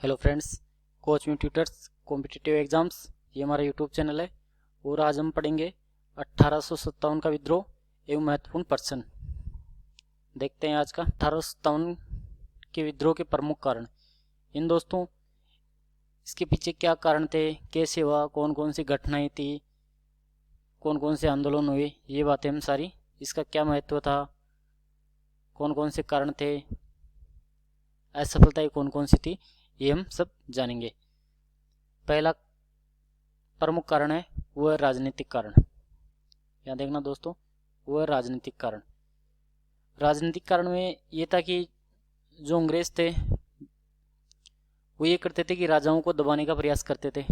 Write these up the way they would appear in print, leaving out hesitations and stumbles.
Hello friends, coach मी tutors competitive exams ये हमारा YouTube channel है। और आज हम पढ़ेंगे 1857 का विद्रोह एवं महत्वपूर्ण पर्सन। देखते हैं आज का 1857 के विद्रोह के प्रमुख कारण। इन दोस्तों, इसके पीछे क्या कारण थे, कैसे हुआ, कौन कौन सी घटनाएं थी, कौन कौन से आंदोलन हुए, ये बातें हम सारी, इसका क्या महत्व था, कौन कौन से कारण थे, असफलताएं कौन कौन सी थी, ये हम सब जानेंगे। पहला प्रमुख कारण है वो है राजनीतिक कारण। यहाँ देखना दोस्तों, वो है राजनीतिक कारण। राजनीतिक कारण में ये था कि जो अंग्रेज थे वो ये करते थे कि राजाओं को दबाने का प्रयास करते थे।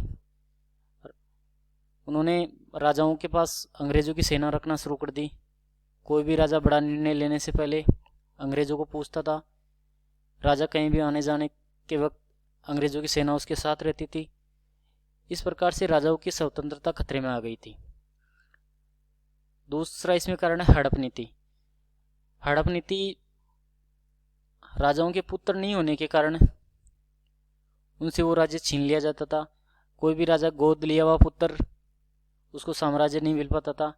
उन्होंने राजाओं के पास अंग्रेजों की सेना रखना शुरू कर दी। कोई भी राजा बड़ा निर्णय लेने से पहले अंग्रेजों को पूछता था। राजा कहीं भी आने जाने के वक्त अंग्रेजों की सेना उसके साथ रहती थी। इस प्रकार से राजाओं की स्वतंत्रता खतरे में आ गई थी। दूसरा इसमें कारण है हड़प नीति। हड़प नीति राजाओं के पुत्र नहीं होने के कारण उनसे वो राज्य छीन लिया जाता था। कोई भी राजा गोद लिया हुआ पुत्र, उसको साम्राज्य नहीं मिल पाता था।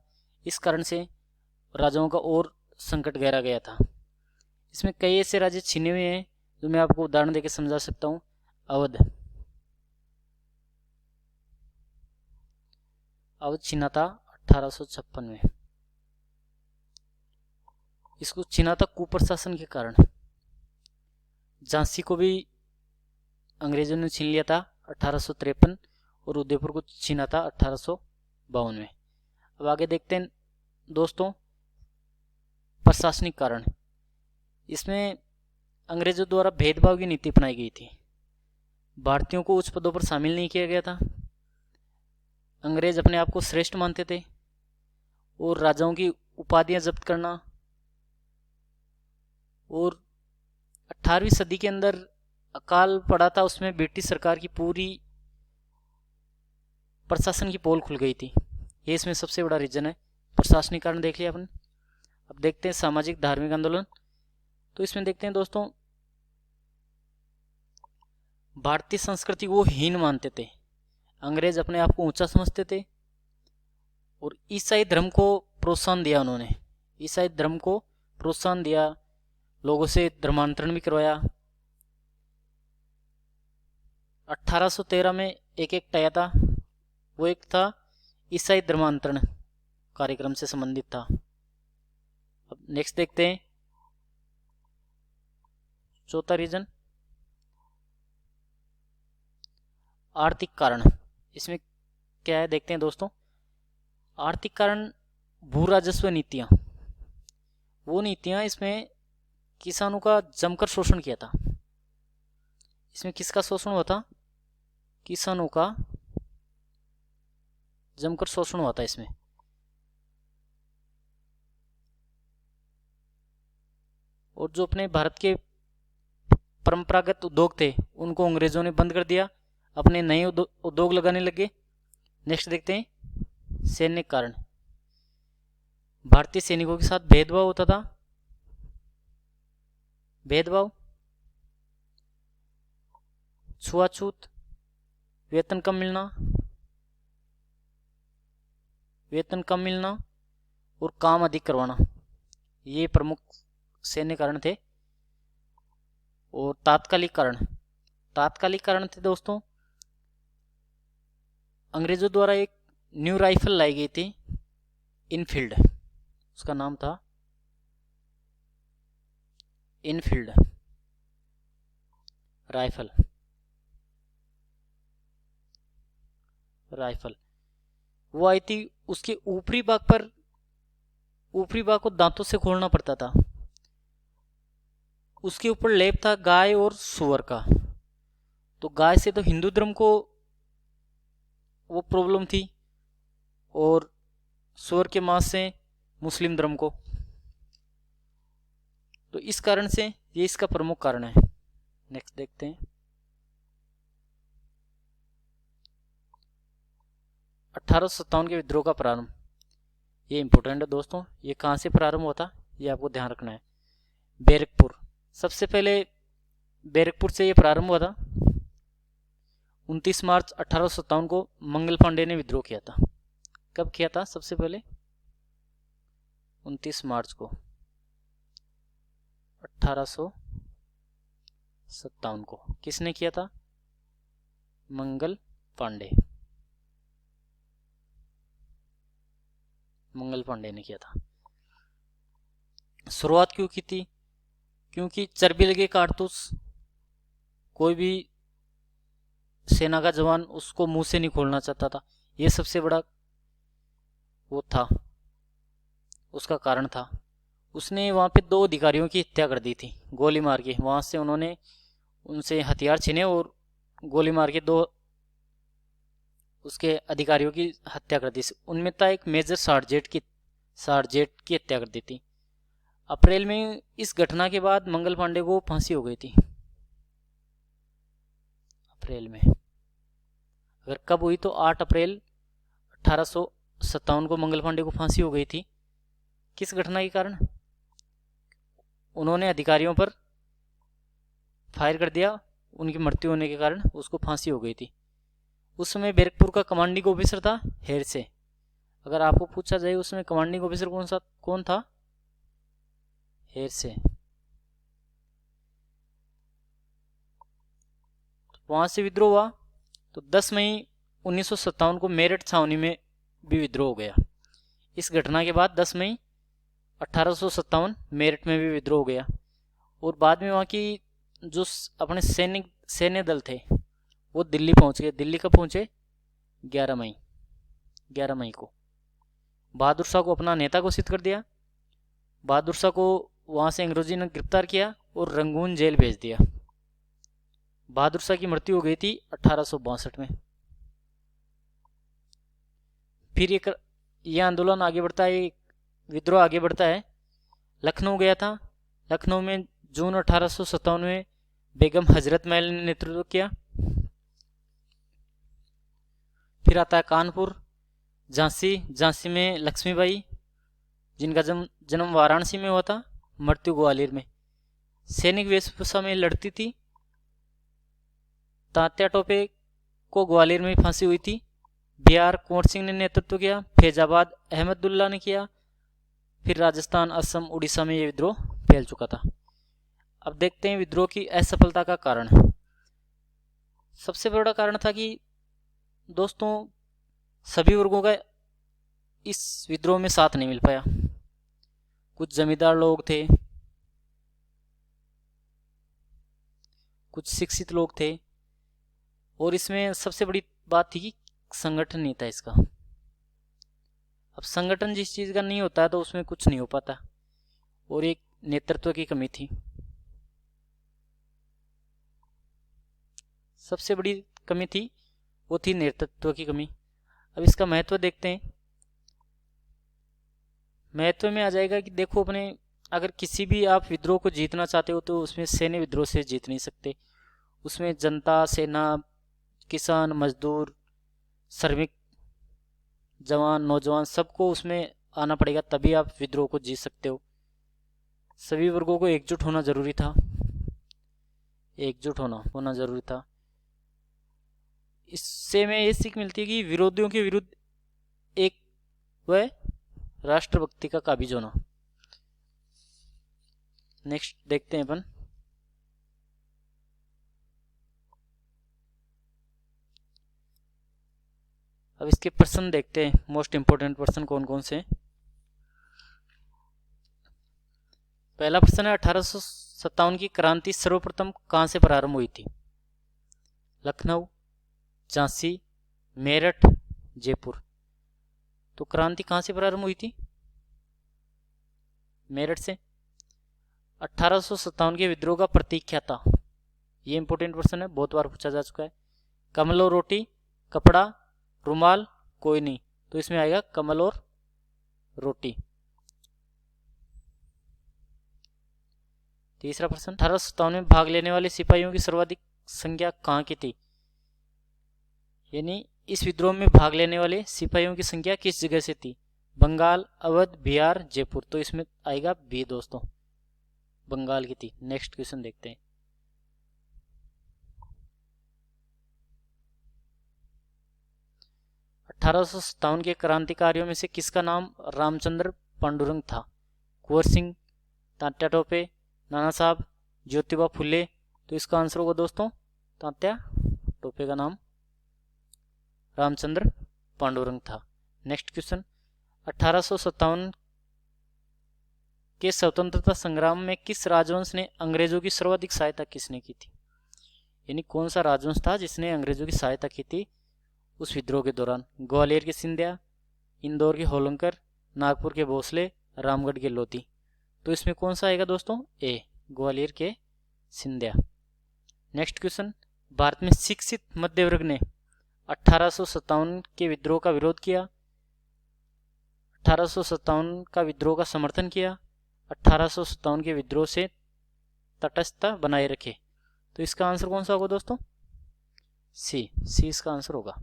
इस कारण से राजाओं का और संकट गहरा गया था। इसमें कई ऐसे राज्य छीने हुए हैं जो मैं आपको उदाहरण देकर समझा सकता हूँ। अवध छीना था 1856 में। इसको छीना था कुप्रशासन के कारण। झांसी को भी अंग्रेजों ने छीन लिया था 1853 और उदयपुर को छीना था 1852 में। अब आगे देखते हैं दोस्तों, प्रशासनिक कारण। इसमें अंग्रेजों द्वारा भेदभाव की नीति अपनाई गई थी। भारतीयों को उच्च पदों पर शामिल नहीं किया गया था। अंग्रेज अपने आप को श्रेष्ठ मानते थे और राजाओं की उपाधियां जब्त करना, और 18वीं सदी के अंदर अकाल पड़ा था, उसमें ब्रिटिश सरकार की पूरी प्रशासन की पोल खुल गई थी। ये इसमें सबसे बड़ा रीजन है। प्रशासनिक कारण देख लिया अपन। अब देखते हैं सामाजिक धार्मिक आंदोलन। तो इसमें देखते हैं दोस्तों, भारतीय संस्कृति को हीन मानते थे। अंग्रेज अपने आप को ऊंचा समझते थे और ईसाई धर्म को प्रोत्साहन दिया। उन्होंने ईसाई धर्म को प्रोत्साहन दिया, लोगों से धर्मांतरण भी करवाया। 1813 में एक एक्ट आया था, वो एक था ईसाई धर्मांतरण कार्यक्रम से संबंधित था। अब नेक्स्ट देखते हैं चौथा रीजन, आर्थिक कारण। इसमें क्या है देखते हैं दोस्तों। आर्थिक कारण भू राजस्व नीतियां, वो नीतियां इसमें किसानों का जमकर शोषण किया था। इसमें किसका शोषण हुआ था? किसानों का जमकर शोषण हुआ था इसमें। और जो अपने भारत के परंपरागत उद्योग थे उनको अंग्रेजों ने बंद कर दिया, अपने नए उद्योग लगाने लगे। नेक्स्ट देखते हैं सैन्य कारण। भारतीय सैनिकों के साथ भेदभाव होता था। भेदभाव, छुआछूत, वेतन कम मिलना और काम अधिक करवाना, ये प्रमुख सैन्य कारण थे। और तात्कालिक कारण थे दोस्तों, अंग्रेजों द्वारा एक न्यू राइफल लाई गई थी, इनफील्ड, उसका नाम था इनफील्ड राइफल। वो आई थी, उसके ऊपरी भाग को दांतों से खोलना पड़ता था। उसके ऊपर लेप था गाय और सुअर का। तो गाय से तो हिंदू धर्म को वो प्रॉब्लम थी और सुअर के मांस से मुस्लिम धर्म को। तो इस कारण से ये इसका प्रमुख कारण है। नेक्स्ट देखते हैं 1857 के विद्रोह का प्रारंभ। ये इंपॉर्टेंट है दोस्तों, ये कहाँ से प्रारंभ हुआ था ये आपको ध्यान रखना है। बैरकपुर, सबसे पहले बैरकपुर से ये प्रारंभ हुआ था। 29 मार्च 1857 को मंगल पांडे ने विद्रोह किया था। कब किया था? सबसे पहले 29 मार्च को 1857 को किसने किया था? मंगल पांडे ने किया था। शुरुआत क्यों की थी? क्योंकि चर्बी लगे कारतूस कोई भी सेना का जवान उसको मुंह से नहीं खोलना चाहता था। यह सबसे बड़ा वो था, उसका कारण था। उसने वहां पे 2 अधिकारियों की हत्या कर दी थी गोली मार के। वहां से उन्होंने उनसे हथियार छीने और गोली मार के 2 उसके अधिकारियों की हत्या कर दी। उनमें था एक मेजर सार्जेंट की हत्या कर दी थी। अप्रैल में इस घटना के बाद मंगल पांडे को फांसी हो गई थी। अप्रैल में, अगर कब हुई तो 8 अप्रैल 1857 को मंगल पांडे को फांसी हो गई थी। किस घटना के कारण? उन्होंने अधिकारियों पर फायर कर दिया, उनकी मृत्यु होने के कारण उसको फांसी हो गई थी। उस समय बैरकपुर का कमांडिंग ऑफिसर था हेरसे। अगर आपको पूछा जाए उस समय कमांडिंग ऑफिसर कौन था? हेरसे। वहां से विद्रोह हुआ तो 10 मई 1957 को मेरठ छावनी में भी विद्रोह हो गया। इस घटना के बाद 10 मई 1857 मेरठ में भी विद्रोह हो गया। और बाद में वहाँ की जो अपने सैन्य दल थे वो दिल्ली पहुंच गए। दिल्ली कब पहुंचे? 11 मई को। बहादुर शाह को अपना नेता घोषित कर दिया। बहादुर शाह को वहां से अंग्रेजी ने गिरफ्तार किया और रंगून जेल भेज दिया। बहादुर शाह की मृत्यु हो गई थी 1862 में। फिर ये आंदोलन आगे बढ़ता है, विद्रोह आगे बढ़ता है। लखनऊ गया था। लखनऊ में जून 1857 में बेगम हजरत महल ने नेतृत्व किया। फिर आता है कानपुर, झांसी में लक्ष्मीबाई, जिनका जन्म वाराणसी में हुआ था, मृत्यु ग्वालियर में। सैनिक वेशभूषा में लड़ती थी। तात्या टोपे को ग्वालियर में फांसी हुई थी। बिहार कुंवर सिंह ने नेतृत्व किया। फैजाबाद अहमदुल्ला ने किया। फिर राजस्थान, असम, उड़ीसा में यह विद्रोह फैल चुका था। अब देखते हैं विद्रोह की असफलता का कारण। सबसे बड़ा कारण था कि दोस्तों सभी वर्गों का इस विद्रोह में साथ नहीं मिल पाया। कुछ जमींदार लोग थे, कुछ शिक्षित लोग थे, और इसमें सबसे बड़ी बात थी कि संगठन नहीं था इसका। अब संगठन जिस चीज का नहीं होता है तो उसमें कुछ नहीं हो पाता, और एक नेतृत्व की कमी थी। सबसे बड़ी कमी थी वो थी नेतृत्व की कमी। अब इसका महत्व देखते हैं। महत्व में आ जाएगा कि देखो अपने अगर किसी भी आप विद्रोह को जीतना चाहते हो तो उसमें सैन्य विद्रोह से जीत नहीं सकते। उसमें जनता, सेना, किसान, मजदूर, श्रमिक, जवान, नौजवान सबको उसमें आना पड़ेगा, तभी आप विद्रोह को जीत सकते हो। सभी वर्गों को एकजुट होना जरूरी था। एकजुट होना जरूरी था। इससे हमें ये सीख मिलती है कि विरोधियों के विरुद्ध एक वह राष्ट्रभक्ति का काबिज होना। नेक्स्ट देखते हैं अपन। अब इसके प्रश्न देखते हैं, मोस्ट इंपोर्टेंट प्रश्न कौन कौन से। पहला प्रश्न है 1857 की क्रांति सर्वप्रथम कहां से प्रारंभ हुई थी? लखनऊ, झांसी, मेरठ, जयपुर। तो क्रांति कहां से प्रारंभ हुई थी? मेरठ से। 1857 के विद्रोह का प्रतीक क्या था? ये इंपोर्टेंट प्रश्न है, बहुत बार पूछा जा चुका है। कमल और रोटी, कपड़ा, रुमाल, कोई नहीं। तो इसमें आएगा कमल और रोटी। तीसरा प्रश्न, 1857 में भाग लेने वाले सिपाहियों की सर्वाधिक संख्या कहां की थी? यानी इस विद्रोह में भाग लेने वाले सिपाहियों की संख्या किस जगह से थी? बंगाल, अवध, बिहार, जयपुर। तो इसमें आएगा बी दोस्तों, बंगाल की थी। नेक्स्ट क्वेश्चन देखते हैं। 1857 के क्रांतिकारियों में से किसका नाम रामचंद्र पांडुरंग था? कुंवर सिंह, तात्या टोपे, नाना साहब, ज्योतिबा फुले। तो इसका आंसर होगा दोस्तों तात्या टोपे का नाम रामचंद्र पांडुरंग था। नेक्स्ट क्वेश्चन, 1857 के स्वतंत्रता संग्राम में किस राजवंश ने अंग्रेजों की सर्वाधिक सहायता किसने की थी? यानी कौन सा राजवंश था जिसने अंग्रेजों की सहायता की थी उस विद्रोह के दौरान? ग्वालियर के सिंधिया, इंदौर के होलंकर, नागपुर के भोसले, रामगढ़ के लोधी। तो इसमें कौन सा आएगा दोस्तों? ए, ग्वालियर के सिंधिया। नेक्स्ट क्वेश्चन, भारत में शिक्षित मध्य वर्ग ने 1857 के विद्रोह का विरोध किया, 1857 का विद्रोह का समर्थन किया, 1857 के विद्रोह से तटस्थता बनाए रखे। तो इसका आंसर कौन सा होगा दोस्तों? सी इसका आंसर होगा।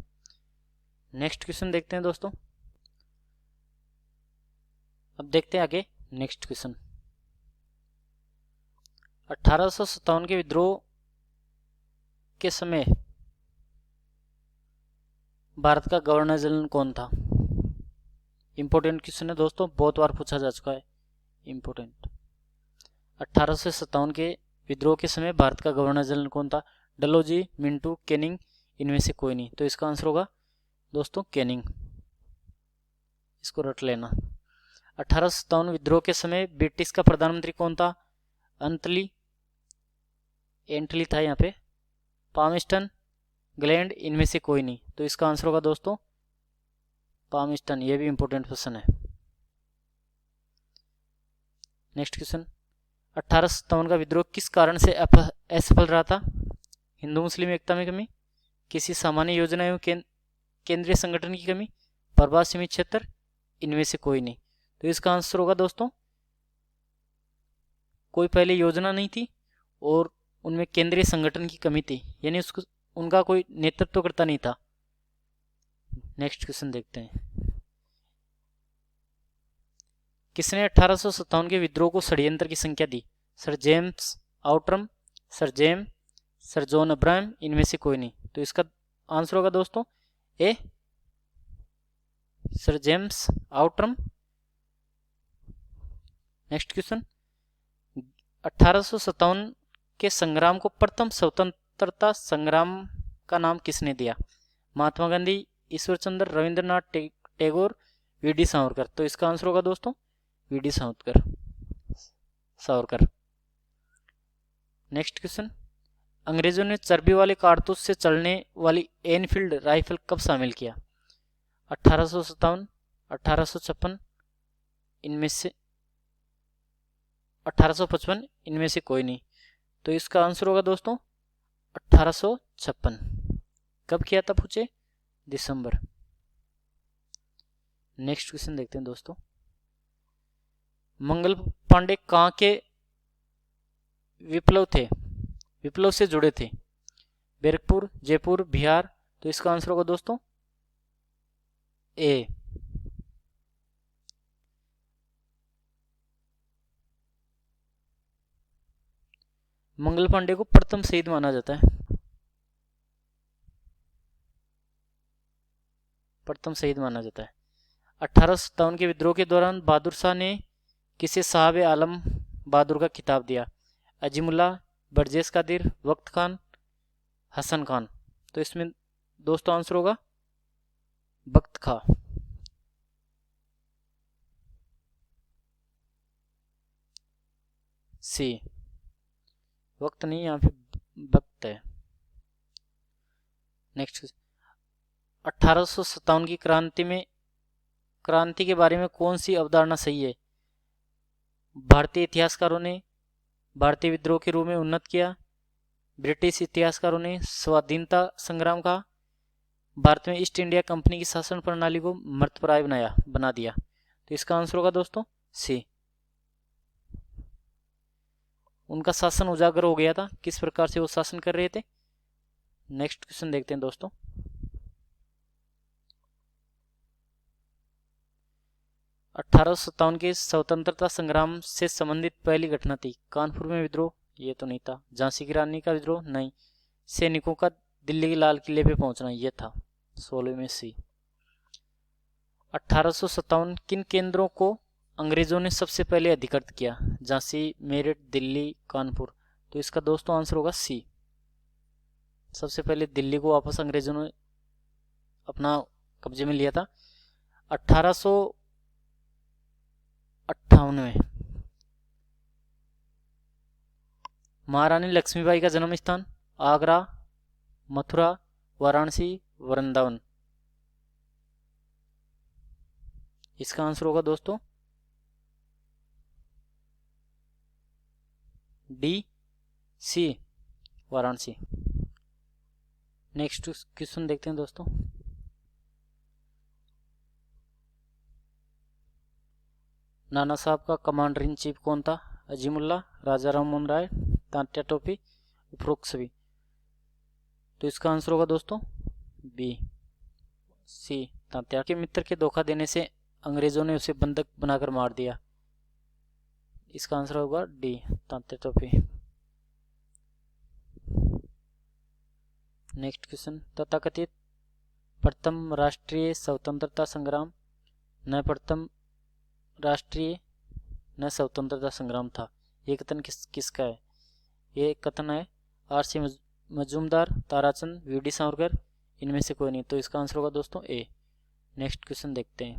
नेक्स्ट क्वेश्चन देखते हैं दोस्तों। अब देखते हैं आगे नेक्स्ट क्वेश्चन। 1857 के विद्रोह के समय भारत का गवर्नर जनरल कौन था? इंपॉर्टेंट क्वेश्चन है दोस्तों, बहुत बार पूछा जा चुका है, इंपॉर्टेंट। 1857 के विद्रोह के समय भारत का गवर्नर जनरल कौन था? डलहौजी, मिंटू, कैनिंग, इनमें से कोई नहीं। तो इसका आंसर होगा दोस्तों कैनिंग, इसको रट लेना। 1857 विद्रोह के समय ब्रिटिश का प्रधानमंत्री कौन था? एंटली था यहाँ पे, पामस्टन, ग्लैंड, इनमें से कोई नहीं। तो इसका आंसर होगा दोस्तों पामस्टन। ये भी इंपॉर्टेंट क्वेश्चन है। नेक्स्ट क्वेश्चन, 1857 का विद्रोह किस कारण से असफल रहा था? हिंदू मुस्लिम एकता में कमी, किसी सामान्य योजना एवं केंद्रीय संगठन की कमी, प्रभाव सीमित क्षेत्र, इनमें से कोई नहीं। तो इसका आंसर होगा दोस्तों कोई पहले योजना नहीं थी और उनमें केंद्रीय संगठन की कमी थी, यानी उसको उनका कोई नेतृत्वकर्ता नहीं था। नेक्स्ट क्वेश्चन देखते हैं, किसने 1857 के विद्रोह को षड्यंत्र की संख्या दी? Sir James Outram, sir John Abraham, इनमें से कोई नहीं। तो इसका आंसर होगा दोस्तों A, sir James Outram. Next question, 1857 के संग्राम को प्रथम स्वतंत्रता संग्राम का नाम किसने दिया? महात्मा गांधी, ईश्वर चंद्र, रविंद्रनाथ टैगोर, वीडी सावरकर। तो इसका आंसर होगा दोस्तों वीडी सावरकर। नेक्स्ट क्वेश्चन, अंग्रेजों ने चर्बी वाले कारतूस से चलने वाली एनफील्ड राइफल कब शामिल किया? 1857, 1856, इनमें से 1855, इनमें से कोई नहीं। तो इसका आंसर होगा दोस्तों 1856। कब किया था पूछे? दिसंबर। नेक्स्ट क्वेश्चन देखते हैं दोस्तों, मंगल पांडे कहाँ के विप्लव से जुड़े थे? बैरकपुर, जयपुर, बिहार। तो इसका आंसर होगा दोस्तों ए, मंगल पांडे को प्रथम शहीद माना जाता है, प्रथम शहीद माना जाता है। 1857 के विद्रोह के दौरान बहादुर शाह ने किसे साहब आलम बहादुर का खिताब दिया? अजीमुल्ला, बरजेस कादिर, वक्त खान, हसन खान। तो इसमें दोस्तों आंसर होगा वक्त खां। सी, वक्त नहीं, यहाँ पे वक्त है। नेक्स्ट, 1857 की क्रांति के बारे में कौन सी अवधारणा सही है? भारतीय इतिहासकारों ने भारतीय विद्रोह के रूप में उन्नत किया, ब्रिटिश इतिहासकारों ने स्वाधीनता संग्राम का, भारत में ईस्ट इंडिया कंपनी की शासन प्रणाली को मर्तप्राय बना दिया। तो इसका आंसर होगा दोस्तों सी, उनका शासन उजागर हो गया था, किस प्रकार से वो शासन कर रहे थे। नेक्स्ट क्वेश्चन देखते हैं दोस्तों, 1857 के स्वतंत्रता संग्राम से संबंधित पहली घटना थी? कानपुर में विद्रोह, ये तो नहीं था। झांसी की रानी का विद्रोह, नहीं। सैनिकों का दिल्ली के लाल किले पे पहुंचना, ये था। 16 में सी। 1857 किन केंद्रों को अंग्रेजों ने सबसे पहले अधिकृत किया? झांसी, मेरठ, दिल्ली, कानपुर। तो इसका दोस्तों आंसर होगा सी। सबसे पहले दिल्ली को वापस अंग्रेजों ने अपना कब्जे में लिया था 1858 में। महारानी लक्ष्मीबाई का जन्म स्थान? आगरा, मथुरा, वाराणसी, वृंदावन। इसका आंसर होगा दोस्तों डी, सी, वाराणसी। नेक्स्ट क्वेश्चन देखते हैं दोस्तों। नाना साहब का कमांडर इन चीफ कौन था? अजीमुल्ला, राजा राममोहन राय, तात्या टोपे, उपरोक्त सभी। तो इसका आंसर होगा दोस्तों बी, सी, तात्या। के मित्र के धोखा देने से अंग्रेजों ने उसे बंधक बनाकर मार दिया। इसका आंसर होगा D, Tatya Tope. Next question. तथाकथित प्रथम राष्ट्रीय स्वतंत्रता संग्राम न प्रथम राष्ट्रीय न स्वतंत्रता संग्राम था। ये कथन किसका है? ये कथन है आर.सी. मजूमदार, ताराचंद, वी.डी. सावरकर, इनमें से कोई नहीं। तो इसका आंसर होगा दोस्तों ए। नेक्स्ट क्वेश्चन देखते हैं।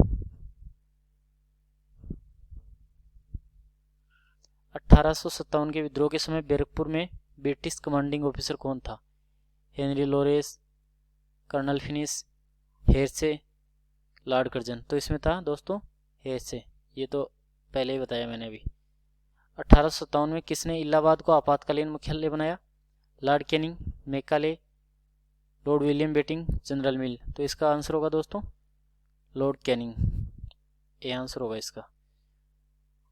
1857 के विद्रोह के समय बैरकपुर में ब्रिटिश कमांडिंग ऑफिसर कौन था? Henry Lawrence, colonel Finnis, Hearsey, lord Curzon. तो इसमें था दोस्तों हेरसे। ये तो पहले ही बताया मैंने अभी। 1857 में किसने इलाहाबाद को आपातकालीन मुख्यालय बनाया? Lord Canning, Macaulay, lord William Bentinck, general Mill. तो इसका आंसर होगा दोस्तों लॉर्ड कैनिंग। ये आंसर होगा इसका।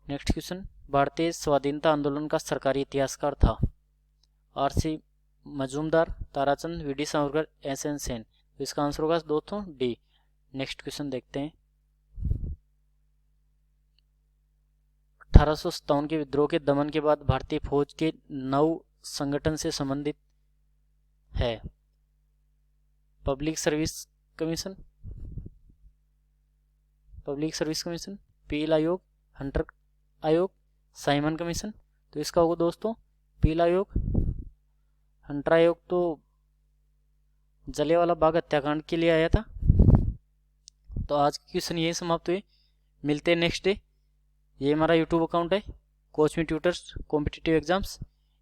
Next question. भारतीय स्वाधीनता आंदोलन का सरकारी इतिहासकार था? RC. Majumdar, Tarachand, VD. Savarkar, SN. Sen. तो इसका आंसर होगा दोस्तों डी। नेक्स्ट क्वेश्चन देखते हैं। 1857 के विद्रोह के दमन के बाद भारतीय फौज के नव संगठन से संबंधित है? पब्लिक सर्विस कमीशन, पील आयोग, हंटर आयोग, साइमन कमीशन। तो इसका होगा दोस्तों पील आयोग। हंटर आयोग तो जलियांवाला बाग हत्याकांड के लिए आया था। तो आज की क्वेश्चन यही समाप्त हुए। मिलते हैं नेक्स्ट डे। ये हमारा यूट्यूब अकाउंट है कोच मी ट्यूटर्स कॉम्पिटिटिव एग्जाम्स।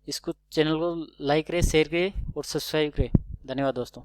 इसको चैनल को लाइक करें, शेयर करें और सब्सक्राइब करें। धन्यवाद दोस्तों।